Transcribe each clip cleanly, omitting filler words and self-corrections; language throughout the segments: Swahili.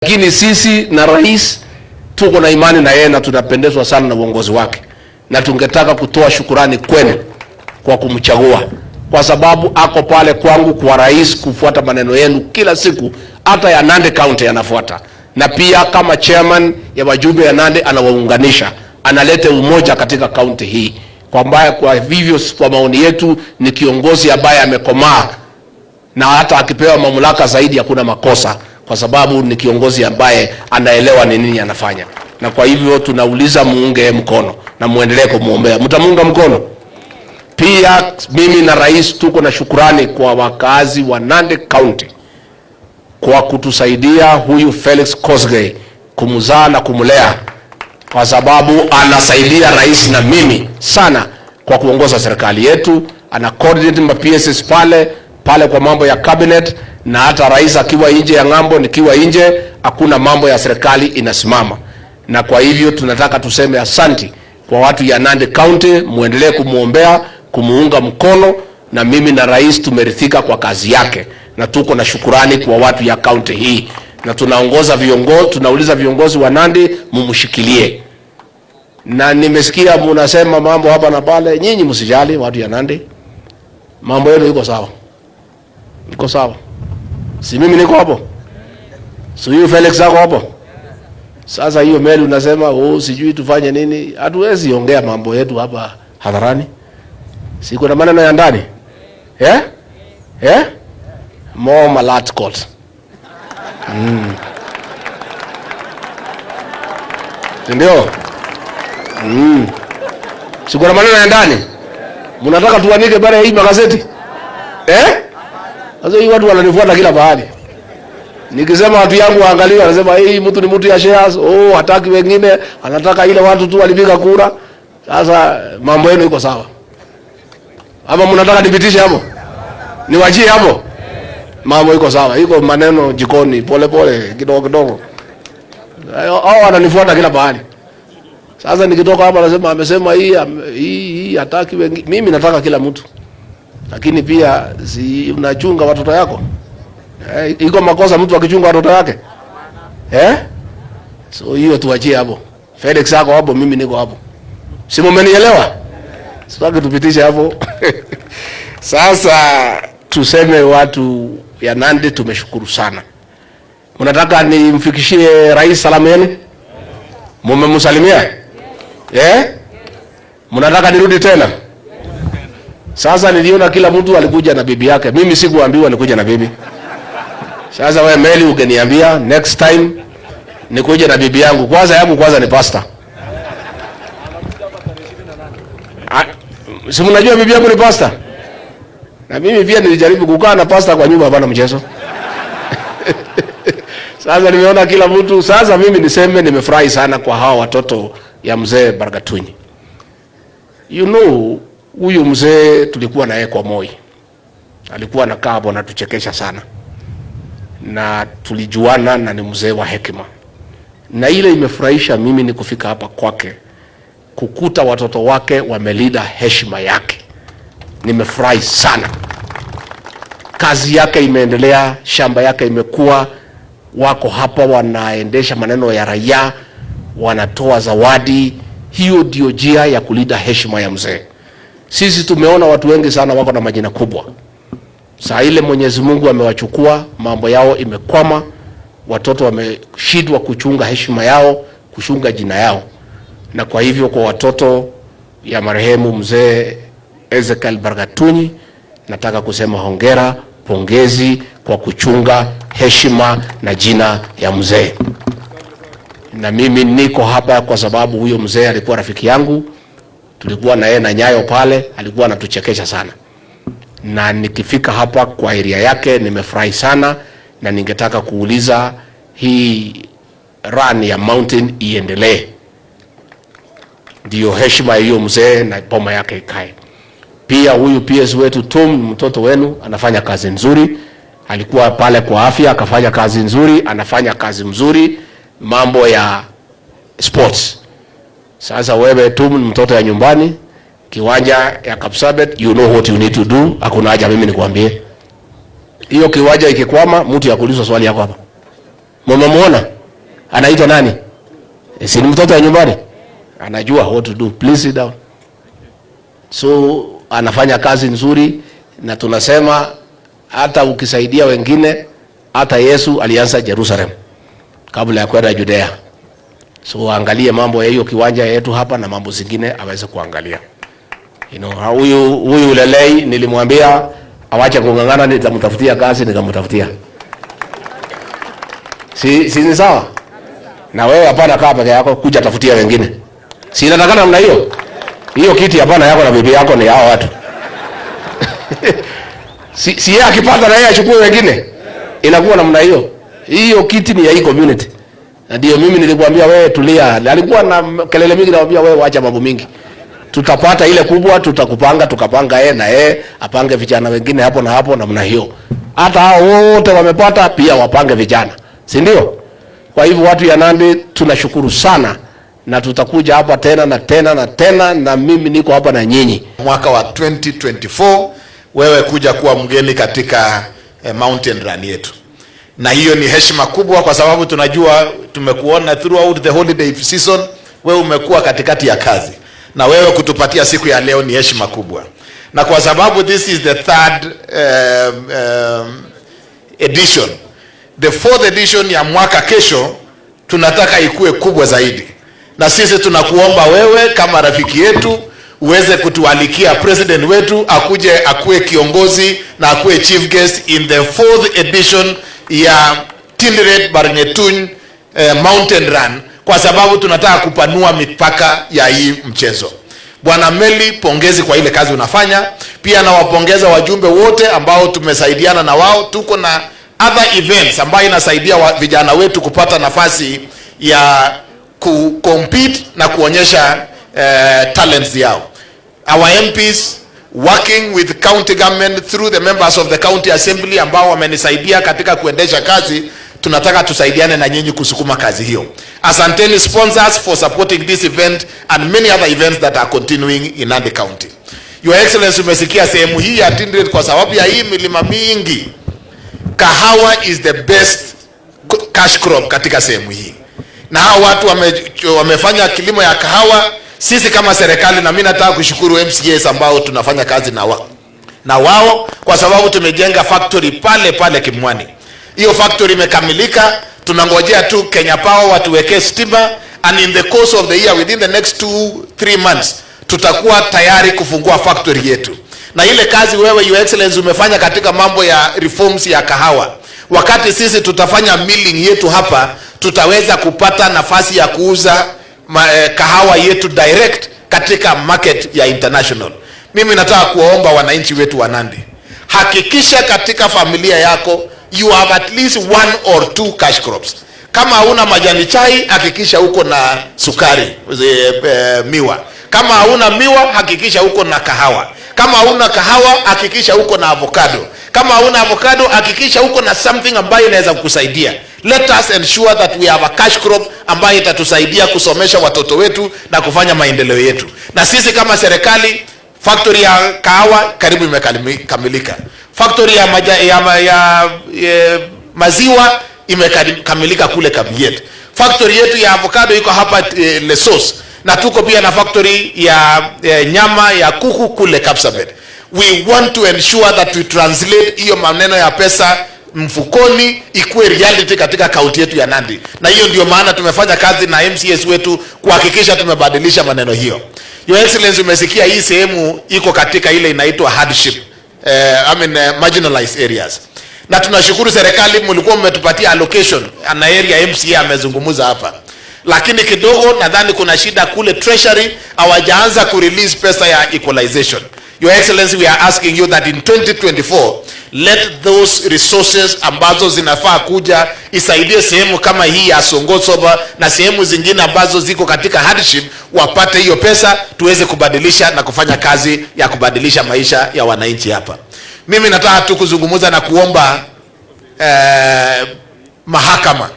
Lakini sisi na rais tuko na imani na yeye na tunapendezwa sana na uongozi wake, na tungetaka kutoa shukurani kwenu kwa kumchagua, kwa sababu ako pale kwangu kwa rais kufuata maneno yenu kila siku, hata ya Nandi County anafuata, na pia kama chairman ya wajumbe ya Nandi anawaunganisha, analeta umoja katika county hii. Kwa hivyo kwa maoni yetu ni kiongozi ambaye amekomaa, na hata akipewa mamlaka zaidi hakuna makosa, kwa sababu ni kiongozi ambaye anaelewa ni nini anafanya. Na kwa hivyo tunauliza muunge mkono na muendelee kumuombea. Mtamuunga mkono? Pia mimi na rais tuko na shukrani kwa wakazi wa Nandi County kwa kutusaidia huyu Felix Kosgei kumzaa na kumlea, kwa sababu anasaidia rais na mimi sana kwa kuongoza serikali yetu. Ana coordinate ma PSS pale kwa mambo ya cabinet, na hata rais akiwa nje ya ngambo, nikiwa nje, hakuna mambo ya serikali inasimama. Na kwa hivyo tunataka tuseme asanti kwa watu ya Nandi County, muendelee kumuombea, kumuunga mkono, na mimi na rais tumerithika kwa kazi yake, na tuko na shukurani kwa watu ya county hii, na tunauliza viongozi wa Nandi mumshikilie. Na nimesikia mnasema mambo hapa na pale, nyinyi msijali watu ya Nandi, mambo yenu iko sawa. Iko sawa. Si mimi niko hapo? Si huyu Felix ako hapo? Sasa hiyo meli unasema sijui tufanye nini? Hatuwezi ongea mambo yetu hapa hadharani. Si kuna maneno ya ndani? More malat court. Ndio? Si kuna maneno ya ndani? Mnataka tuanike bare hii magazeti? Sasa hii watu wananifuata kila bahali. Nikisema watu yangu waangalie, wanasema hii mtu ni mtu ya shares, hataki wengine, anataka ile watu tu walipiga kura. Sasa mambo yenu iko sawa. Ama mnataka nipitishe hapo? Niwajie hapo? Mambo iko sawa. Iko maneno jikoni pole pole kidogo kidogo. Hao wananifuata kila bahali. Sasa nikitoka hapa nasema amesema hii hataki wengine. Mimi nataka kila mtu. Lakini pia si unachunga watoto yako? Iko makosa mtu akichunga watoto yake? So hiyo tuachie hapo. Felix yako hapo, mimi niko hapo. Si mmenielewa? Sitaki tupitishe hapo. Sasa tuseme watu ya Nandi tumeshukuru sana. Mnataka nimfikishie rais salamu yenu? Mmemsalimia? Mnataka nirudi tena? Sasa niliona kila mtu alikuja na bibi yake. Mimi sikuambiwa nikuja na bibi. Sasa wewe Meli ungeniambia next time nikuje na bibi yangu. Kwanza ni pastor. Si mnajua bibi yangu ni pastor? Na mimi pia nilijaribu kukaa na pastor kwa nyumba, hapana mchezo. Sasa nimeona kila mtu. Sasa mimi niseme nimefurahi sana kwa hawa watoto ya mzee Bargatunyi. You know, huyu mzee tulikuwa naye kwa Moi. Alikuwa anakaa hapo na tuchekesha sana. Na tulijuana, na ni mzee wa hekima. Na ile imefurahisha mimi ni kufika hapa kwake, kukuta watoto wake wamelinda heshima yake. Nimefurahi sana. Kazi yake imeendelea, shamba yake imekuwa, wako hapa wanaendesha maneno ya raia, wanatoa zawadi. Hiyo ndio njia ya kulinda heshima ya mzee. Sisi tumeona watu wengi sana wako na majina kubwa. Saa ile Mwenyezi Mungu amewachukua, mambo yao imekwama, watoto wameshindwa kuchunga heshima yao, kuchunga jina yao. Na kwa hivyo kwa watoto ya marehemu mzee Ezekiel Bargatunyi, nataka kusema hongera, pongezi kwa kuchunga heshima na jina ya mzee. Na mimi niko hapa kwa sababu huyo mzee alikuwa rafiki yangu. Tulikuwa na yeye na Nyayo pale, alikuwa anatuchekesha sana. Na nikifika hapa kwa area yake nimefurahi sana, na ningetaka kuuliza hii run ya mountain iendelee. Ndio heshima hiyo mzee na boma yake ikae. Pia huyu PS wetu Tom, mtoto wenu, anafanya kazi nzuri. Alikuwa pale kwa afya, akafanya kazi nzuri, anafanya kazi mzuri mambo ya sports. Sasa wewe Tom, mtoto ya nyumbani, kiwanja ya Kapsabet, you know what you need to do. Hakuna haja mimi nikwambie. Hiyo kiwanja ikikwama, mtu ya kuuliza swali yako hapa. Mmemuona? Anaitwa nani? Si ni mtoto wa nyumbani? Anajua what to do. Please sit down. So anafanya kazi nzuri, na tunasema hata ukisaidia wengine, hata Yesu alianza Jerusalem kabla ya kwenda Judea. So angalie mambo ya hiyo kiwanja yetu hapa na mambo zingine aweze kuangalia. Huyu Lelei nilimwambia awache kungangana, nitamtafutia kazi, nikamtafutia. Si ni sawa? Na wewe hapana kaa peke yako, kuja tafutia wengine. Si inatakana namna hiyo? Hiyo kiti hapana yako na bibi yako, ni hao watu. Si yeye akipata na yeye achukue wengine. Inakuwa namna hiyo. Hiyo kiti ni ya hii community. Na ndio mimi nilikwambia wewe tulia. Alikuwa na kelele mingi, naambia wewe acha mambo mingi. Tutapata ile kubwa, tutakupanga, tukapanga yeye na yeye apange vijana wengine hapo na hapo namna hiyo. Hata hao wote wamepata pia wapange vijana. Si ndio? Kwa hivyo watu ya Nandi tunashukuru sana, na tutakuja hapa tena na tena na tena, na mimi niko hapa na nyinyi. Mwaka wa 2024 wewe kuja kuwa mgeni katika mountain run yetu. Na hiyo ni heshima kubwa, kwa sababu tunajua tumekuona throughout the holiday season, wewe umekuwa katikati ya kazi. Na wewe kutupatia siku ya leo ni heshima kubwa. Na kwa sababu this is the third edition, the fourth edition ya mwaka kesho tunataka ikue kubwa zaidi. Na sisi tunakuomba wewe kama rafiki yetu uweze kutualikia president wetu akuje akue kiongozi na akue chief guest in the fourth edition ya Tinderet Barngetun Mountain Run, kwa sababu tunataka kupanua mipaka ya hii mchezo. Bwana Meli, pongezi kwa ile kazi unafanya. Pia na wapongeza wajumbe wote ambao tumesaidiana na wao. Tuko na other events ambayo inasaidia vijana wetu kupata nafasi ya compete na kuonyesha talents yao. Our MPs working with county government through the members of the county assembly ambao wamenisaidia katika kuendesha kazi, tunataka tusaidiane na nyinyi kusukuma kazi hiyo. Asanteni sponsors for supporting this event and many other events that are continuing in Nandi County. Your Excellency, umesikia sehemu hii ya Tinderet, kwa sababu ya hii milima mingi, kahawa is the best cash crop katika sehemu hii. Na hao watu wamefanya kilimo ya kahawa. Sisi kama serikali, na mimi nataka kushukuru MCAs ambao tunafanya kazi na wao kwa sababu tumejenga factory pale Kimwani. Hiyo factory imekamilika, tunangojea tu Kenya Power watuwekee stima, and in the course of the year, within the next 2-3 months tutakuwa tayari kufungua factory yetu. Na ile kazi wewe Your Excellency umefanya katika mambo ya reforms ya kahawa, wakati sisi tutafanya milling yetu hapa, tutaweza kupata nafasi ya kuuza kahawa yetu direct katika market ya international. Mimi nataka kuwaomba wananchi wetu wa Nandi, hakikisha katika familia yako you have at least 1 or 2 cash crops. Kama hauna majani chai, hakikisha uko na sukari, miwa. Kama hauna miwa, hakikisha uko na kahawa. Kama hauna kahawa, hakikisha uko na avocado. Kama hauna avocado, hakikisha uko na something ambayo inaweza kukusaidia. Let us ensure that we have a cash crop ambayo itatusaidia kusomesha watoto wetu na kufanya maendeleo yetu. Na sisi kama serikali, factory ya kahawa karibu imekamilika. Factory ya maziwa imekamilika kule Kabiet. Factory yetu ya avocado iko hapa Lesos. Na tuko pia na factory ya nyama ya kuku kule Kapsabet. We want to ensure that we translate hiyo maneno ya pesa mfukoni ikuwe reality katika kaunti yetu ya Nandi. Na hiyo ndio maana tumefanya kazi na MCS wetu kuhakikisha tumebadilisha maneno hiyo. Your Excellency, umesikia hii sehemu iko katika ile inaitwa hardship, marginalized areas. Na tunashukuru serikali, mlikuwa mmetupatia allocation na area MCA amezungumza hapa. Lakini kidogo nadhani kuna shida kule treasury, hawajaanza ku-release pesa ya equalization. Your Excellency, we are asking you that in 2024 let those resources ambazo zinafaa kuja isaidie sehemu kama hii ya Songosoba na sehemu zingine ambazo ziko katika hardship, wapate hiyo pesa tuweze kubadilisha na kufanya kazi ya kubadilisha maisha ya wananchi hapa. Mimi nataka tu kuzungumza na kuomba mahakama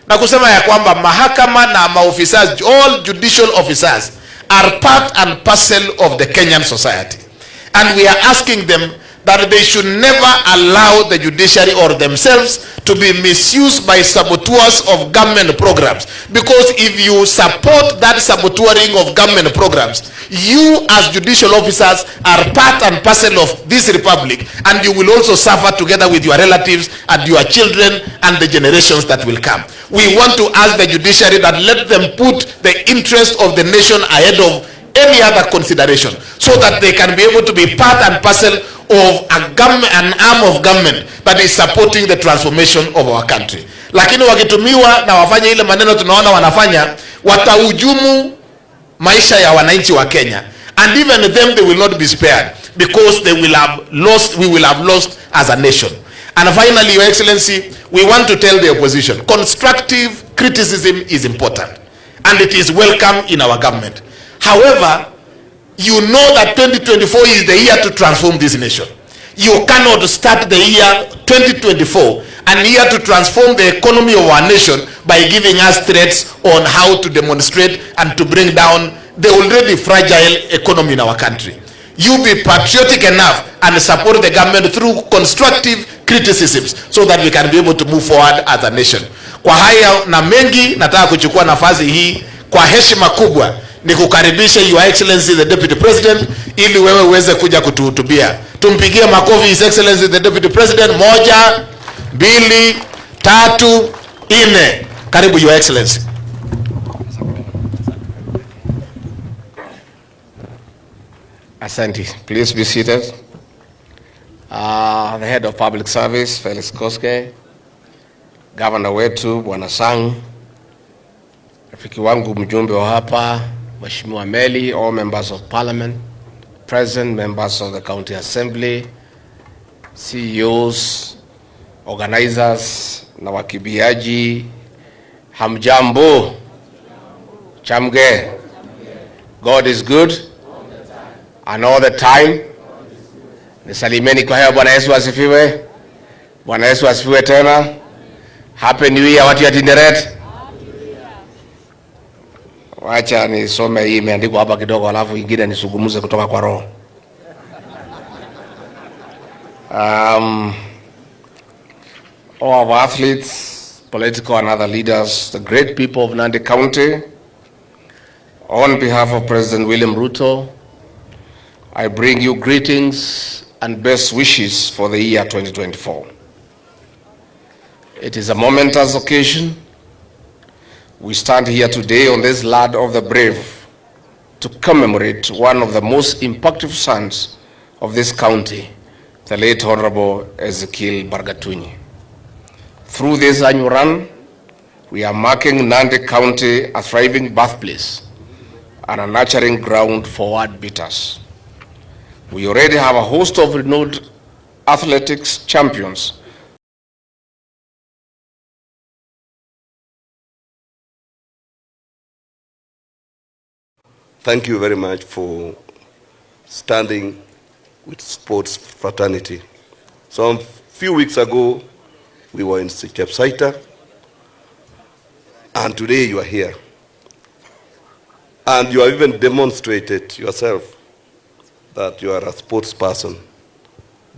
na kusema ya kwamba mahakama na maofisa, all judicial officers are part and parcel of the Kenyan society, and we are asking them that they should never allow the judiciary or themselves to be misused by saboteurs of government programs. Because if you support that saboteuring of government programs, you as judicial officers are part and parcel of this republic, and you will also suffer together with your relatives and your children and the generations that will come. We want to ask the judiciary that let them put the interest of the nation ahead of any other consideration, so that they can be able to be part and parcel of a government, an arm of government that is supporting the transformation of our country. Lakini wakitumiwa na wafanye ile maneno tunaona wanafanya, watahujumu maisha ya wananchi wa Kenya, and even them they will not be spared, because they will have lost, we will have lost as a nation. And finally, Your Excellency, we want to tell the opposition, constructive criticism is important and it is welcome in our government. However, you know that 2024 is the year to transform this nation. You cannot start the year 2024 and year to transform the economy of our nation by giving us threats on how to demonstrate and to bring down the already fragile economy in our country. You be patriotic enough and support the government through constructive criticisms so that we can be able to move forward as a nation. Kwa haya na mengi, nataka kuchukua nafasi hii kwa heshima kubwa ni kukaribisha Your Excellency the Deputy President ili wewe uweze kuja kutuhutubia. Tumpigie makofi His Excellency the Deputy President. 1, 2, 3, 4. Karibu Your Excellency. Asante. Please be seated. The Head of Public Service, Felix Koske, Governor wetu Bwana Sang, rafiki wangu mjumbe wa hapa Mheshimiwa Meli, all members of Parliament, present members of the County Assembly, CEOs, organizers na wakibiaji, hamjambo, chamge. God is good and all the time. Nisalimeni kwa hewa. Bwana Yesu asifiwe. Bwana Yesu asifiwe tena. Happy New Year watu ya Tinderet. Wacha nisome hii imeandikwa hapa kidogo alafu ingine nisugumuze kutoka kwa roho. All our athletes, political and other leaders, the great people of Nandi County, on behalf of President William Ruto, I bring you greetings and best wishes for the year 2024. It is a momentous occasion. We stand here today on this Land of the Brave to commemorate one of the most impactful sons of this county, the late Honorable Ezekiel Bargatunyi. Through this annual run, we are marking Nandi County a thriving birthplace and a nurturing ground for word beaters. We already have a host of renowned athletics champions. Thank you very much for standing with sports fraternity. So a few weeks ago, we were in Chepsaita, and today you are here. And you have even demonstrated yourself that you are a sports person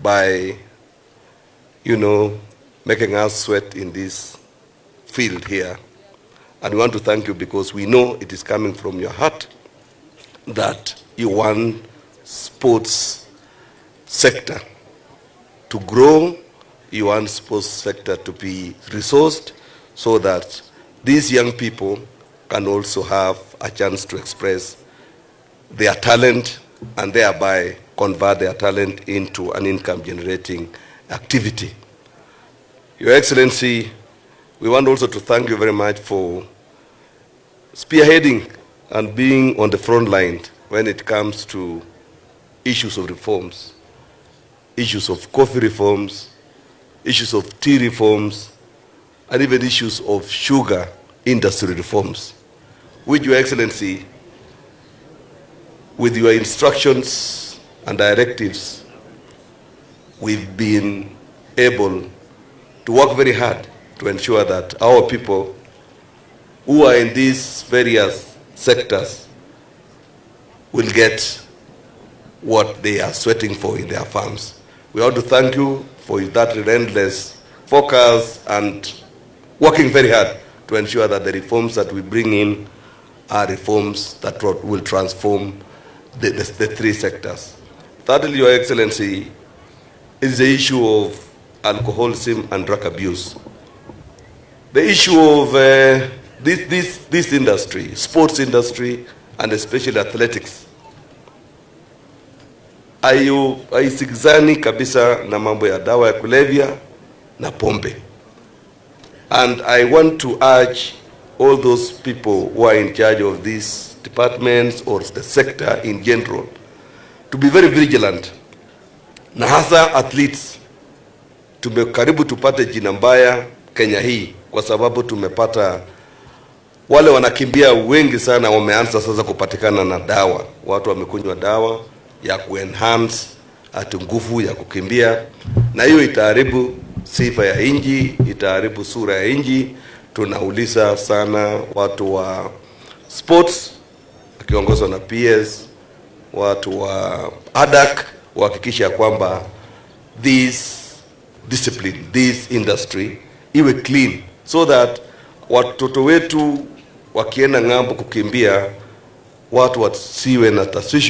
by, making us sweat in this field here. And we want to thank you because we know it is coming from your heart that you want sports sector to grow, you want sports sector to be resourced so that these young people can also have a chance to express their talent and thereby convert their talent into an income-generating activity. Your Excellency, we want also to thank you very much for spearheading and being on the front line when it comes to issues of reforms, issues of coffee reforms, issues of tea reforms, and even issues of sugar industry reforms, which, Your Excellency, with your instructions and directives, we've been able to work very hard to ensure that our people who are in these various sectors will get what they are sweating for in their farms. We want to thank you for that relentless focus and working very hard to ensure that the reforms that we bring in are reforms that will transform the three sectors. Thirdly, Your Excellency, is the issue of alcoholism and drug abuse. The issue of this industry, sports industry, and especially athletics, haisikizani kabisa na mambo ya dawa ya kulevya na pombe. And I want to urge all those people who are in charge of these departments or the sector in general to be very vigilant. Na hasa athletes, tumekaribu tupate jina mbaya Kenya hii kwa sababu tumepata wale wanakimbia wengi sana wameanza sasa kupatikana na dawa. Watu wamekunywa dawa ya kuenhance ati nguvu ya kukimbia, na hiyo itaharibu sifa ya inji, itaharibu sura ya inji. Tunauliza sana watu wa sports akiongozwa na PS, watu wa ADAK kuhakikisha kwamba this discipline, this industry iwe clean, so that watoto wetu wakienda ng'ambo kukimbia, watu wasiwe na taswishi